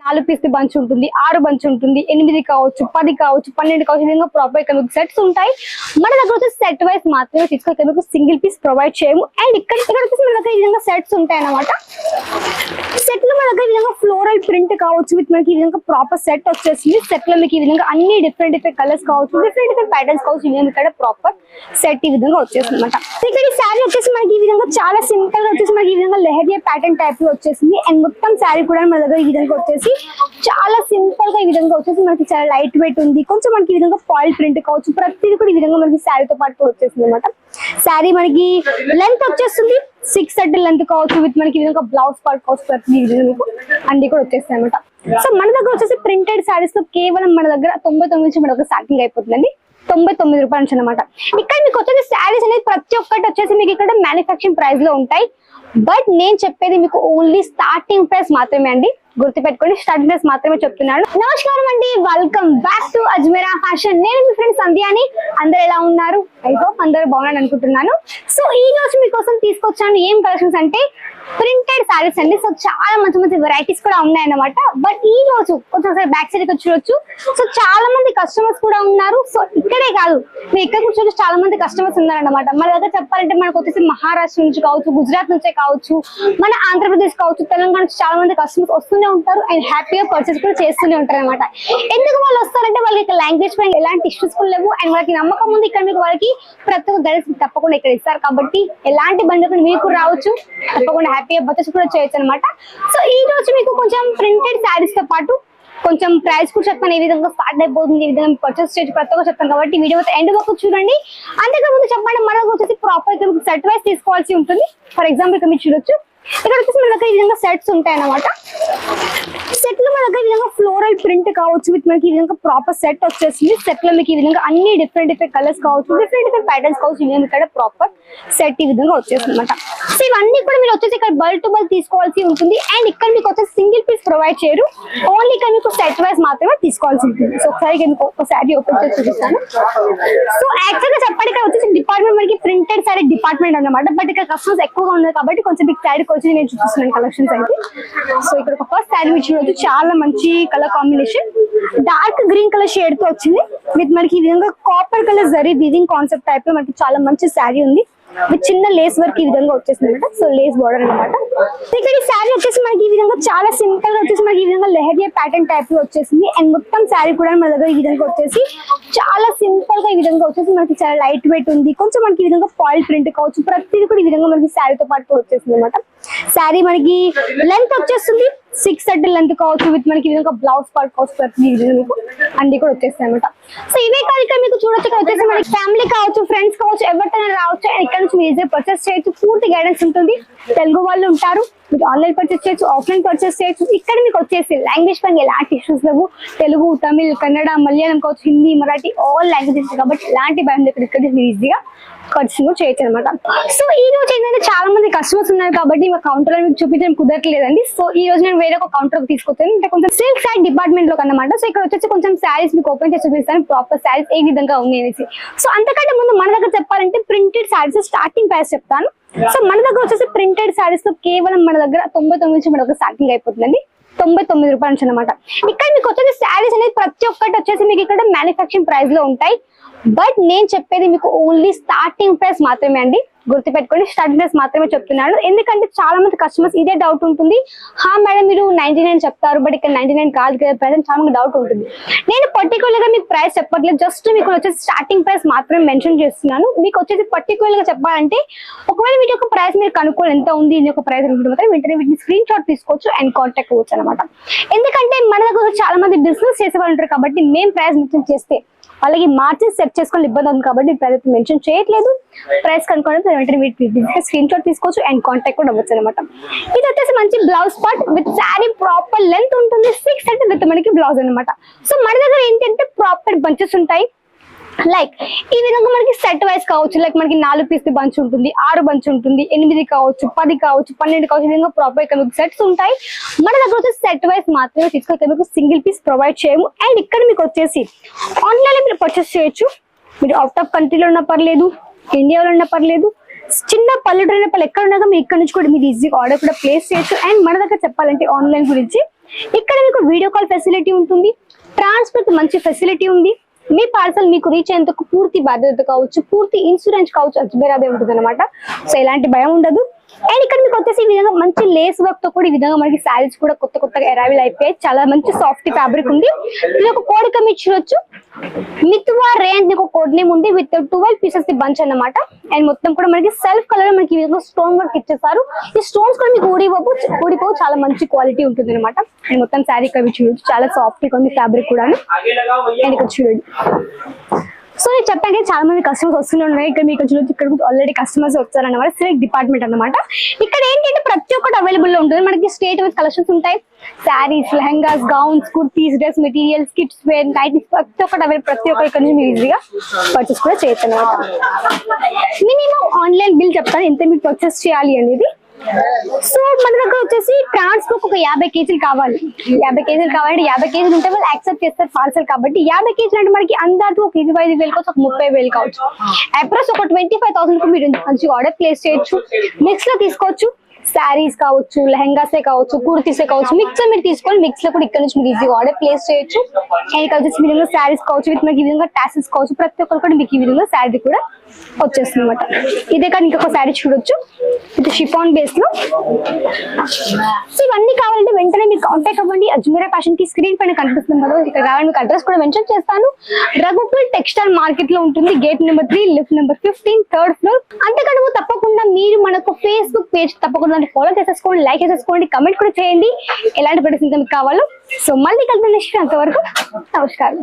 4 piece bunch ఉంటుంది, 6 bunch ఉంటుంది, 8 కావచ్చు, 10 కావచ్చు, 12 కావచ్చు. ఈ విధంగా ప్రాపర్ ఇక్కడ మీకు సెట్స్ ఉంటాయి. మన దగ్గర వచ్చేసి సెట్ వైస్ మాత్రమే తీసుకోవాలి, మీకు సింగిల్ పీస్ ప్రొవైడ్ చేయము. అండ్ ఇక్కడ వచ్చేసి మన దగ్గర ఈ విధంగా సెట్స్ ఉంటాయి అన్నమాట. సెట్ లో మన దగ్గర ఈ విధంగా ఫ్లోరల్ ప్రింట్ కావచ్చు, విత్ మనకి ఈ విధంగా ప్రాపర్ సెట్ వచ్చేసింది. సెట్ లో మీకు ఈ విధంగా అన్ని డిఫరెంట్ కలర్స్ కావచ్చు, డిఫరెంట్ ప్యాటర్న్స్ కావచ్చు. ఈ విధంగా ఇక్కడ ప్రాపర్ సెట్ ఈ విధంగా వచ్చేసింది అనమాట. ఇక్కడ ఈ శారీ వచ్చేసి మనకి ఈ విధంగా చాలా సింపుల్ గా వచ్చేసి మనకి ఈ విధంగా లెహరియా ప్యాటర్న్ టైప్ లో వచ్చేసింది. అండ్ మొత్తం శారీ కూడా మన దగ్గర ఈ విధంగా వచ్చేసి చాలా సింపుల్ గా ఈ విధంగా వచ్చేసి మనకి చాలా లైట్ వెయిట్ ఉంది. కొంచెం మనకి ఈ విధంగా ఫాయిల్ ప్రింట్ కావచ్చు, ప్రతిదీ కూడా ఈ విధంగా మనకి శారీతో పాటు కూడా వచ్చేసింది అనమాట. శారీ మనకి లెంత్ వచ్చేస్తుంది 6 లెంత్ కావచ్చు, విత్ మనకి ఈ విధంగా బ్లౌజ్ పార్ట్ కావచ్చు, ప్రతి విధంగా మీకు అన్ని కూడా వచ్చేస్తాయి అనమాట. సో మన దగ్గర వచ్చేసి ప్రింటెడ్ శారీస్ లో కేవలం మన దగ్గర 99 నుంచి మన దగ్గర స్టార్టింగ్ అయిపోతుందండి. 99 రూపాయల నుంచి అనమాట. ఇక్కడ మీకు వచ్చేసి శారీస్ అనేది ప్రతి ఒక్కటి వచ్చేసి మీకు ఇక్కడ మ్యానుఫ్యాక్చరింగ్ ప్రైస్ లో ఉంటాయి. బట్ నేను చెప్పేది మీకు ఓన్లీ స్టార్టింగ్ ప్రైస్ మాత్రమే అండి, గుర్తుపెట్టుకోండి. స్టార్టింగ్ ప్రైస్ మాత్రమే చెప్తున్నాను. నమస్కారం అండి, welcome back to Ajmeera fashion. నేను మీ ఫ్రెండ్ సంధ్యాని. అందరు ఎలా ఉన్నారు? ఐ హోప్ అందరూ బాగున్నాను అనుకుంటున్నాను. సో ఈ రోజు మీకోసం తీసుకొచ్చాను ఏం కలెక్షన్స్ అంటే ప్రింటెడ్ శారీస్ అండి. సో చాలా మంచి మంచి వెరైటీస్ కూడా ఉన్నాయి అన్నమాట. బట్ ఈ రోజు కొంచెం బ్యాక్ సైడ్ వచ్చి సో చాలా మంది కస్టమర్స్ కూడా ఉన్నారు. సో ఇక్కడే కాదు, మీరు ఇక్కడ కూర్చొని చాలా మంది కస్టమర్స్ ఉన్నారన్నమాట. మన దగ్గర చెప్పాలంటే మనకు వచ్చేసి మహారాష్ట్ర నుంచి కావచ్చు, గుజరాత్ నుంచే కావచ్చు, మన ఆంధ్రప్రదేశ్ కావచ్చు, తెలంగాణ నుంచి చాలా మంది కస్టమర్స్ వస్తూనే ఉంటారు. అండ్ హ్యాపీగా పర్చేస్ కూడా చేస్తూనే ఉంటారు అనమాట. ఎందుకు వాళ్ళు వస్తారంటే వాళ్ళకి లాంగ్వేజ్ పైన ఎలాంటి ఇష్యూస్ కూడా లేవు. అండ్ వాళ్ళకి నమ్మకం ఉంది ఇక్కడ మీకు వాళ్ళకి ప్రతి ఒక్క గైడెన్స్ తప్పకుండా ఇక్కడ ఇస్తారు. కాబట్టి ఎలాంటి బండి మీకు రావచ్చు, తప్పకుండా హ్యాపీగా పర్చేస్ కూడా చేయొచ్చు అనమాట. సో ఈ రోజు మీకు కొంచెం ప్రింటెడ్ శారీస్ తో పాటు కొంచెం ప్రైస్ కూడా చెప్తాను, ఏ విధంగా స్టార్ట్ అయిపోతుంది, ఏ విధంగా పర్చేస్ చేయొచ్చు ప్రతి ఒక్క చెప్తాను. కాబట్టి వీడియో ఎండ్ వరకు చూడండి. అంతేకాకుండా చెప్పండి, మనకు వచ్చేసి ప్రాపర్ సెట్ వైస్ తీసుకోవాల్సి ఉంటుంది. ఫర్ ఎగ్జాంపుల్ ఇక్కడ మీరు చూడొచ్చు, ఇక్కడ వచ్చేసి మన దగ్గర ఈ విధంగా సెట్స్ ఉంటాయి అన్నమాట. సెట్ లో మన దగ్గర ఈ విధంగా ఫ్లోరల్ ప్రింట్ కావచ్చు, విత్ మనకి ఈ విధంగా ప్రాపర్ సెట్ వచ్చేసింది. సెట్ లో మీకు ఈ విధంగా అన్ని డిఫరెంట్ కలర్స్ కావచ్చు, డిఫరెంట్ ప్యాటర్న్స్ కావచ్చు. ఈ విధంగా ఇక్కడ ప్రాపర్ సెట్ ఈ విధంగా వచ్చేస్తుంది అనమాట. సో ఇవన్నీ కూడా మీరు వచ్చేసి ఇక్కడ బల్ టు బల్ తీసుకోవాల్సి ఉంటుంది. అండ్ ఇక్కడ మీకు వచ్చేసి సింగిల్ పీస్ ప్రొవైడ్ చేయరు, ఓన్లీ ఇక్కడ మీకు సెట్ వైజ్ మాత్రమే తీసుకోవాల్సి ఉంటుంది. సో ఒకసారి ఒక శారీ ఓపెన్ చేసి చూపిస్తాను. సో యాక్చువల్ గా చెప్పండి, ఇక్కడ వచ్చేసి డిపార్ట్మెంట్ మనకి ప్రింటెడ్ శారీ డిపార్ట్మెంట్ అన్నమాట. బట్ ఇక్కడ కస్టమర్స్ ఎక్కువగా ఉన్నారు కాబట్టి కొంచెం బిగ్ శారీ వచ్చి నేను చూపిస్తున్నాను కలెక్షన్స్ అయితే. సో ఇక్కడ ఒక ఫస్ట్ శారీ చూడవచ్చు, చాలా మంచి colour combination, dark green colour shade తో వచ్చింది. విత్ మనకి ఈ విధంగా copper colour zari weaving concept type లో మనకి చాలా మంచి శారీ ఉంది. విత్ చిన్న లేస్ వర్క్ ఈ విధంగా వచ్చేసింది అనమాట. సో లేస్ బోర్డర్ అనమాట. ఇక్కడ ఈ శారీ వచ్చేసి మనకి ఈ విధంగా చాలా సింపుల్ గా వచ్చేసి మనకి ఈ విధంగా లెహరియా ప్యాటర్న్ టైప్ లో వచ్చేసింది. అండ్ మొత్తం శారీ కూడా మన దగ్గర ఈ విధంగా వచ్చేసి చాలా సింపుల్ గా ఈ విధంగా వచ్చేసి మనకి చాలా లైట్ వెయిట్ ఉంది. కొంచెం మనకి ఈ విధంగా ఫాయిల్ ప్రింట్ కావచ్చు, ప్రతిదీ కూడా ఈ విధంగా మనకి శారీతో పాటు కూడా వచ్చేసింది అనమాట. శారీ మనకి లెంత్ వచ్చేస్తుంది 6 లెంత్ కావచ్చు, విత్ మనకి ఈ విధంగా బ్లౌజ్ పార్ట్ కావచ్చు, ప్రతి విధంగా మీకు అన్ని కూడా వచ్చేస్తాయి అనమాట. సో ఇవే కాదు, ఇక్కడ మీకు చూడొచ్చు, ఇక్కడ వచ్చేసి మనకి ఫ్యామిలీ కావచ్చు, ఫ్రెండ్స్ కావచ్చు, ఎవరికైనా రావచ్చు. అండ్ ఇక్కడ నుంచి మీరు ఈజీగా పర్చేస్ చేయొచ్చు. పూర్తి గైడెన్స్ ఉంటుంది. తెలుగు వాళ్ళు ఉంటారు, మీరు ఆన్లైన్ పర్చేస్ చేయొచ్చు, ఆఫ్లైన్ పర్చేస్ చేయొచ్చు. ఇక్కడ మీకు వచ్చేసి లాంగ్వేజ్ పైన ఎలాంటి ఇష్యూస్ లేవు. తెలుగు, తమిళ్, కన్నడ, మలయాళం కావచ్చు, హిందీ, మరాఠీ ఆల్ లాంగ్వేజెస్ కాబట్టి ఎలాంటి భయం ఇక్కడ మీరు ఈజీగా పర్చేస్ చేయొచ్చు అనమాట. సో ఈ రోజు ఏంటంటే చాలా మంది కస్టమర్స్ ఉన్నారు కాబట్టి మా కౌంటర్ లో మీకు చూపించడం కుదరట్లేదండి. సో ఈ రోజు నేను వేరే ఒక కౌంటర్ తీసుకొచ్చాను, అంటే కొంచెం సిల్క్ శారీ డిపార్ట్మెంట్ లో అన్నమాట. సో ఇక్కడ వచ్చేసి కొంచెం శారీస్ మీకు ఓపెన్ చేసి చూపిస్తాను, ప్రాపర్ శారీస్ ఏ విధంగా ఉన్నాయి అనేసి. సో అంతకంటే ముందు మన దగ్గర చెప్పాలంటే ప్రింటెడ్ శారీస్ స్టార్టింగ్ ప్రైస్ చెప్తాను. సో మన దగ్గర వచ్చేసి ప్రింటెడ్ శారీస్ లో కేవలం మన దగ్గర 99 నుంచి మన దగ్గర స్టార్టింగ్ అయిపోతుందండి. 99 రూపాయల నుంచి అనమాట. ఇక్కడ మీకు వచ్చేసి శారీస్ అనేది ప్రతి ఒక్కటి వచ్చేసి మీకు ఇక్కడ మ్యానుఫ్యాక్చరింగ్ ప్రైస్ లో ఉంటాయి. బట్ నేను చెప్పేది మీకు ఓన్లీ స్టార్టింగ్ ప్రైస్ మాత్రమే అండి, గుర్తుపెట్టుకోండి. స్టార్టింగ్ ప్రైస్ మాత్రమే చెప్తున్నాను. ఎందుకంటే చాలా మంది కస్టమర్స్ ఇదే డౌట్ ఉంటుంది, హా మేడం మీరు 99 చెప్తారు బట్ ఇక్కడ 99 కాదు కదా ప్రైస్, చాలా మంది డౌట్ ఉంటుంది. నేను పర్టికులర్ గా మీకు ప్రైస్ చెప్పట్లేదు, జస్ట్ మీకు వచ్చేసి స్టార్టింగ్ ప్రైస్ మాత్రమే మెన్షన్ చేస్తున్నాను. మీకు వచ్చేసి పర్టికులర్ గా చెప్పాలంటే ఒకవేళ వీటి యొక్క ప్రైస్ మీరు కనుక్కోవాలి ఎంత ఉంది ఇది ఒక ప్రైస్ అనుకుంటే వెంటనే వీటిని స్క్రీన్ షాట్ తీసుకోవచ్చు అండ్ కాంటాక్ట్ అవ్వచ్చు అనమాట. ఎందుకంటే మన దగ్గర చాలా మంది బిజినెస్ చేసే వాళ్ళు ఉంటారు కాబట్టి మేము ప్రైస్ మెన్షన్ చేస్తే వాళ్ళకి మార్జిన్ సెట్ చేసుకొని ఇబ్బంది ఉంది కాబట్టి ప్రైస్ మెన్షన్ చేయట్లేదు. ప్రైస్ కనుక్కోవడం వెంటనే వీటి స్క్రీన్ షాట్ తీసుకోవచ్చు అండ్ కాంటాక్ట్ కూడా అవ్వచ్చు అనమాట. ఇది వచ్చేసి మంచి blouse part with sari proper length ఉంటుంది 6 విత్ మనకి బ్లౌజ్ అనమాట. సో మన దగ్గర ఏంటంటే ప్రాపర్ బంచెస్ ఉంటాయి. లైక్ ఈ విధంగా మనకి సెట్ వైస్ కావచ్చు, లైక్ మనకి 4 పీస్ బంచ్ ఉంటుంది, 6 బంచ్ ఉంటుంది, 8 కావచ్చు, 10 కావచ్చు, 12 కావచ్చు. ఈ విధంగా ప్రాపర్ ఇక్కడ మీకు సెట్స్ ఉంటాయి. మన దగ్గర వచ్చేసి సెట్ వైస్ మాత్రమే తీసుకోవాలి, మీకు సింగిల్ పీస్ ప్రొవైడ్ చేయము. అండ్ ఇక్కడ మీకు వచ్చేసి ఆన్లైన్ మీరు పర్చేస్ చేయొచ్చు. మీరు అవుట్ ఆఫ్ కంట్రీలో ఉన్నా పర్లేదు, ఇండియాలో ఉన్నా పర్లేదు, చిన్న పల్లెటూరు ఎక్కడ ఉన్నా మీరు ఇక్కడ నుంచి కూడా మీరు ఈజీగా ఆర్డర్ కూడా ప్లేస్ చేయొచ్చు. అండ్ మన దగ్గర చెప్పాలంటే ఆన్లైన్ గురించి ఇక్కడ మీకు వీడియో కాల్ ఫెసిలిటీ ఉంటుంది, ట్రాన్స్పోర్ట్ మంచి ఫెసిలిటీ ఉంది. మీ పార్సల్ మీకు రీచ్ అయ్యేందుకు పూర్తి బాధ్యత కావచ్చు, పూర్తి ఇన్సూరెన్స్ కావచ్చు, అజ్మీరాదే ఉంటుంది అనమాట. సో ఎలాంటి భయం ఉండదు. అండ్ ఇక్కడ మీకు వచ్చేసి ఈ విధంగా మంచి లేస్ వర్క్ తో కూడా ఈ విధంగా మనకి శారీస్ కూడా కొత్త కొత్తగా అరైవల్ అయిపోయాయి. చాలా మంచి సాఫ్ట్ ఫ్యాబ్రిక్ ఉంది. ఇది ఒక కోడ్ కమ్ ఇచ్చుకోవచ్చు. మిత్వా రేంజ్ ఒక కోడ్ నేమ్ ఉంది విత్ 12 పీసెస్ ది బంచ్ అన్నమాట. అండ్ మొత్తం కూడా మనకి సెల్ఫ్ కలర్ మనకి ఈ విధంగా స్టోన్ వర్క్ ఇచ్చేసారు. ఈ స్టోన్స్ కూడా మీకు ఊడిపోవు, చాలా మంచి క్వాలిటీ ఉంటుంది అనమాట. అండ్ మొత్తం శారీ ఇక్కడ చూడొచ్చు, చాలా సాఫ్ట్ గా ఉంది ఫ్యాబ్రిక్ కూడా. అండ్ ఇక్కడ చూడండి. సో నేను చెప్పాను చాలా మంది కస్టమర్స్ వస్తూనే ఉన్నాయి. ఇక్కడ మీకు చూడొచ్చు, ఇక్కడ ఆల్రెడీ కస్టమర్స్ వచ్చారన్నమాట. సిల్క్ డిపార్ట్మెంట్ అన్నమాట. ఇక్కడ ఏంటంటే ప్రతి ఒక్కటి అవైలబుల్ లో ఉంటుంది. మనకి స్ట్రేట్ వైజ్ కలెక్షన్స్ ఉంటాయి. Saris, lehengas, gowns, kurtis, dress materials, kids wear, nighties, ప్రతి ఒక్కటి అవైలబుల్. ప్రతి ఒక్కటి ఇక్కడ నుంచి మీరు ఈజీగా పర్చేస్ కూడా చేయొచ్చు అన్నమాట. మినిమం ఆన్లైన్ బిల్ చెప్తాను ఎంత మీరు పర్చేస్ చేయాలి అనేది. సో మన దగ్గర వచ్చేసి ట్రాన్స్పోర్ట్ ఒక 50 కేజీలు కావాలి. 50 కేజీలు కావాలంటే 50 కేజీలు ఉంటే వాళ్ళు యాక్సెప్ట్ చేస్తారు పార్సల్ కాబట్టి. 50 కేజీలు అంటే మనకి అందాజు ఒక 25,000 కావచ్చు, ఒక 30,000 కావచ్చు. అప్రోక్స్ ఒక 25,000 కు మీరు మంచిగా ఆర్డర్ ప్లేస్ చేయొచ్చు. మిక్స్ లో తీసుకోవచ్చు. శారీస్ కావచ్చు, లెహంగాసే కావచ్చు, కుర్తీసే కావచ్చు, మిక్స్ లో మీరు తీసుకొని మిక్స్ లో కూడా ఇక్కడ నుంచి మీరు ఈజీగా ఆర్డర్ ప్లేస్ చేయొచ్చు. అండ్ ఇక్కడ వచ్చేసి ఈ విధంగా శారీస్ కావచ్చు, విత్ మనకి ఈ విధంగా టాసెస్ కావచ్చు, ప్రతి ఒక్కరు కూడా మీకు ఈ విధంగా శారీ కూడా వచ్చేస్తుంది అనమాట. ఇదే కానీ ఇంకొక శారీ చూడొచ్చు విత్ షిఫాన్ బేస్ లో. సో ఇవన్నీ కావాలంటే వెంటనే మీరు కాంటాక్ట్ అవ్వండి. అజ్మీరా ఫ్యాషన్ కి స్క్రీన్ పైన కనిపిస్తుంది కదా, ఇక్కడ కావాలని మీకు అడ్రస్ కూడా మెన్షన్ చేస్తాను. రఘుకుల్ టెక్స్టైల్ మార్కెట్ లో ఉంటుంది. Gate number 3, lift number 15, 3rd floor. అంతేకాదు తప్పకుండా మీరు మనకు ఫేస్బుక్ పేజ్ తప్పకుండా ఫాలో చేసేసుకోండి, లైక్ చేసేసుకోండి, కమెంట్ కూడా చేయండి ఎలాంటి ప్రొడక్ట్స్ ఇంకా మీకు కావాలో. సో మళ్ళీ కలిసి అంతవరకు నమస్కారం.